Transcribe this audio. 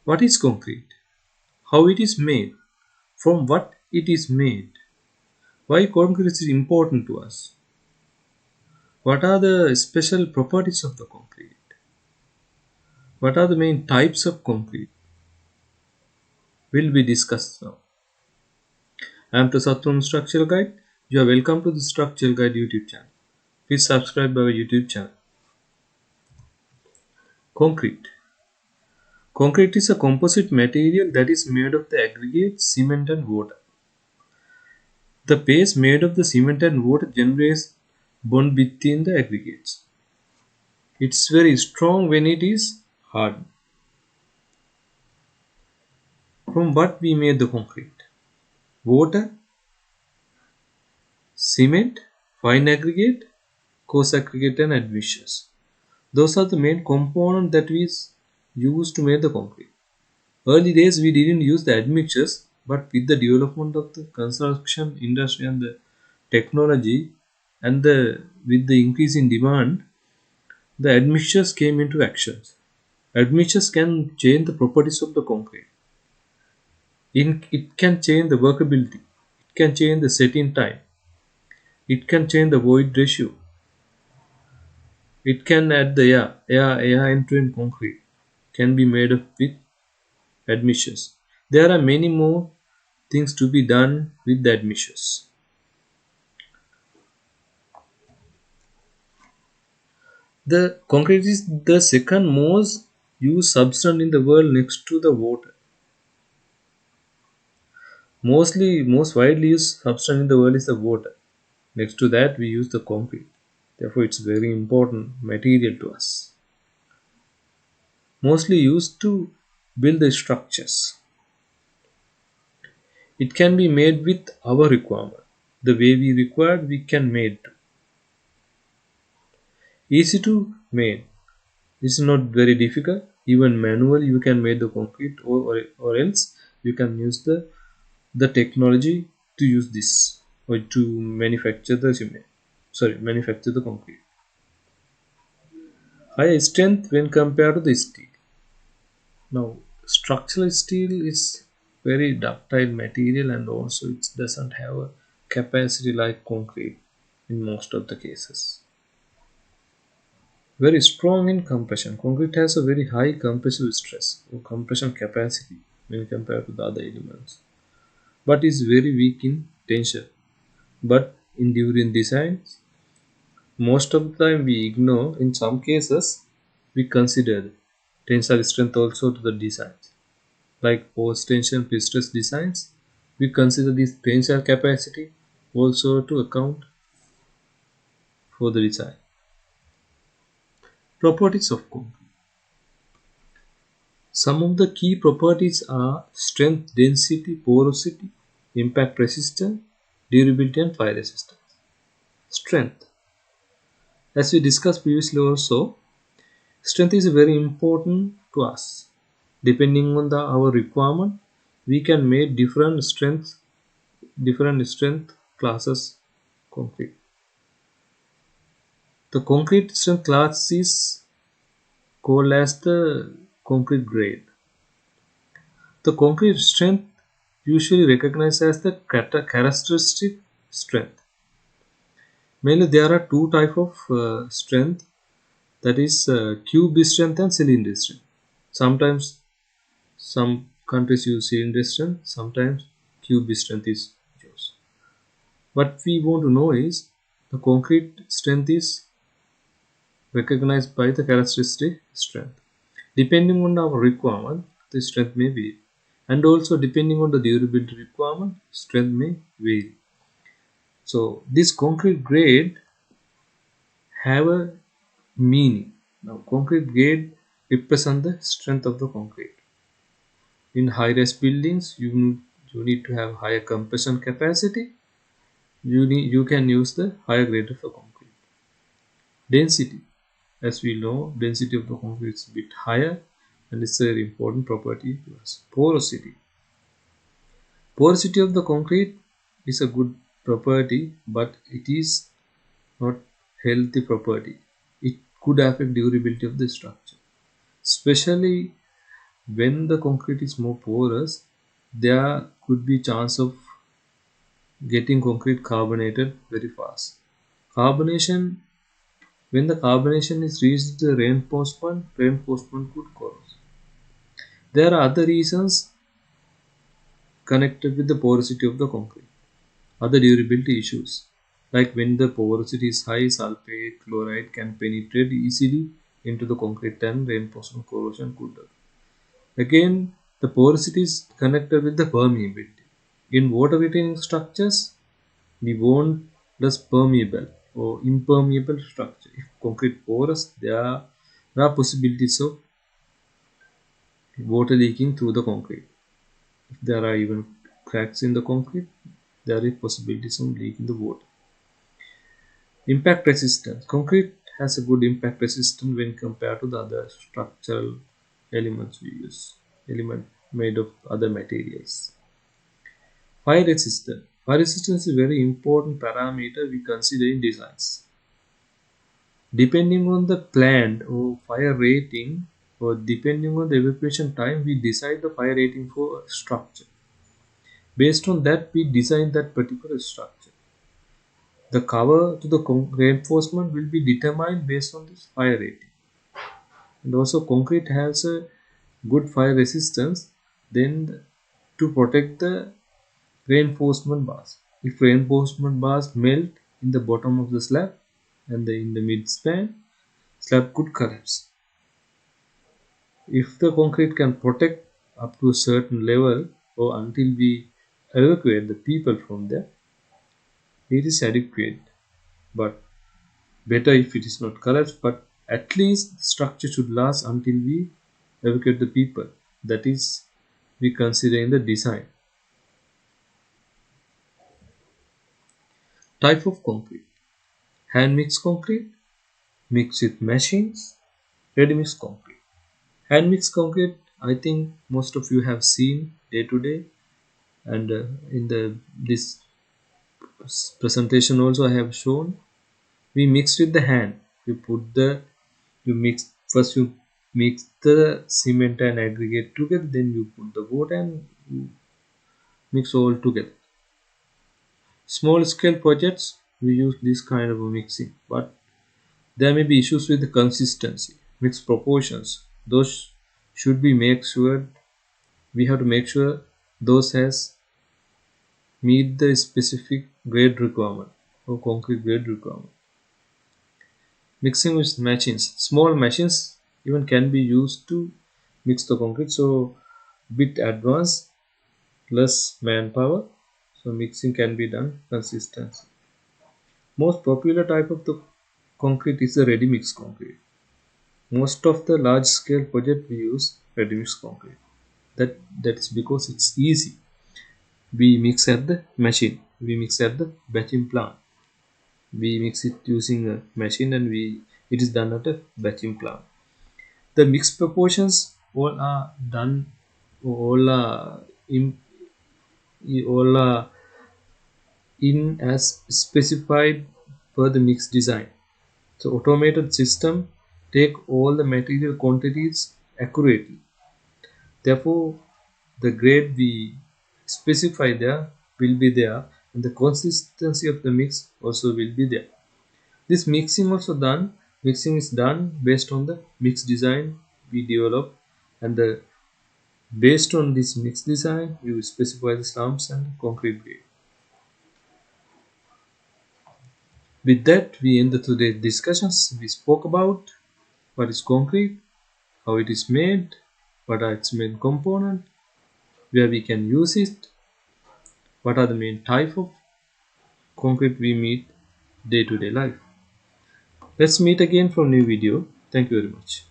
What is concrete? How it is made? From what it is made? Why concrete is important to us? What are the special properties of the concrete? What are the main types of concrete? Will be discussed now. I am Prasad Structural Guide. You are welcome to the Structural Guide YouTube channel. Please subscribe our YouTube channel. Concrete. Concrete is a composite material that is made of the aggregate, cement and water. The paste made of the cement and water generates bond between the aggregates. It's very strong when it is hard. From what we made the concrete? Water, cement, fine aggregate, coarse aggregate and admixtures. Those are the main components that we use to make the concrete. Early days we didn't use the admixtures, but with the development of the construction industry and the technology and with the increase in demand, the admixtures came into action. Admixtures can change the properties of the concrete. It can change the workability. It can change the setting time. It can change the void ratio. It can add the air into concrete can be made up with admixtures. There are many more things to be done with the admixtures. The concrete is the second most used substance in the world next to the water. Most widely used substance in the world is the water. Next to that, we use the concrete. Therefore, it's very important material to us. Mostly used to build the structures. It can be made with our requirement. The way we require, we can make. Easy to make. It's not very difficult. Even manual, you can make the concrete, or else you can use the technology to use this or to manufacture the cement. Manufacture the concrete. Higher strength when compared to the steel. Now, structural steel is very ductile material and also it doesn't have a capacity like concrete in most of the cases. Very strong in compression. Concrete has a very high compressive stress or compression capacity when compared to the other elements, but is very weak in tension. But in during designs, most of the time we ignore. In some cases, we consider tensile strength also to the designs. Like post tension pre-stress designs, we consider this tensile capacity also to account for the design. Properties of concrete. Some of the key properties are strength, density, porosity, impact resistance, durability and fire resistance. Strength. As we discussed previously also, strength is very important to us. Depending on our requirement, we can make different strength classes concrete. The concrete strength class is called as the concrete grade. The concrete strength usually recognized as the characteristic strength. Mainly there are two types of strength, that is cube strength and cylinder strength. Sometimes some countries use cylinder strength, sometimes cube strength is used. What we want to know is the concrete strength is recognized by the characteristic strength. Depending on our requirement, the strength may vary, and also depending on the durability requirement, strength may vary. So this concrete grade have a meaning. Now concrete grade represent the strength of the concrete. In high-rise buildings, you need to have higher compression capacity. You can use the higher grade of the concrete. Density. As we know, density of the concrete is a bit higher and it's a very important property to us. Porosity. Porosity of the concrete is a good property, but it is not healthy property. It could affect durability of the structure. Especially when the concrete is more porous, there could be chance of getting concrete carbonated very fast. Carbonation, when the carbonation is reached the reinforcement could cause. There are other reasons connected with the porosity of the concrete. Other durability issues, like when the porosity is high, sulfate, chloride can penetrate easily into the concrete and reinforcement corrosion could occur. Again, the porosity is connected with the permeability. In water retaining structures, we want less permeable or impermeable structure. If concrete porous, there are possibilities of water leaking through the concrete. If there are even cracks in the concrete, there is possibilities of leaking the water. Impact resistance. Concrete has a good impact resistance when compared to the other structural elements we use. Element made of other materials. Fire resistance. Fire resistance is a very important parameter we consider in designs. Depending on the planned or fire rating or depending on the evacuation time, we decide the fire rating for a structure. Based on that, we design that particular structure. The cover to the reinforcement will be determined based on this fire rating. And also concrete has a good fire resistance then to protect the reinforcement bars. If reinforcement bars melt in the bottom of the slab and in the mid span, slab could collapse. If the concrete can protect up to a certain level or until we evacuate the people from there, it is adequate. But better if it is not collapsed, but at least the structure should last until we evacuate the people. That is, we consider in the design. Type of concrete: hand mixed concrete, mixed with machines, ready mixed concrete. Hand mixed concrete, I think most of you have seen day to day, and in the this presentation also I have shown. We mix with the hand. You mix first. You mix the cement and aggregate together. Then you put the water and you mix all together. Small scale projects we use this kind of a mixing, but there may be issues with the consistency, mixed proportions. Those should be make sure we have to make sure those has meet the specific grade requirement or concrete grade requirement. Mixing with machines. Small machines even can be used to mix the concrete. So bit advanced, less manpower. So mixing can be done consistently. Most popular type of the concrete is the ready mix concrete. Most of the large scale project we use ready mix concrete. That is because it's easy. We mix at the machine. We mix at the batching plant. We mix it using a machine and it is done at a batching plant. The mixed proportions all are in all are in as specified per the mix design. So automated system take all the material quantities accurately. Therefore, the grade we specify there will be there and the consistency of the mix also will be there. This mixing is done based on the mix design we develop and based on this mix design we will specify the slumps and concrete grade. With that we end the today's discussions. We spoke about what is concrete, how it is made, what are its main components, where we can use it, what are the main type of concrete we meet day to day life. Let's meet again for new video. Thank you very much.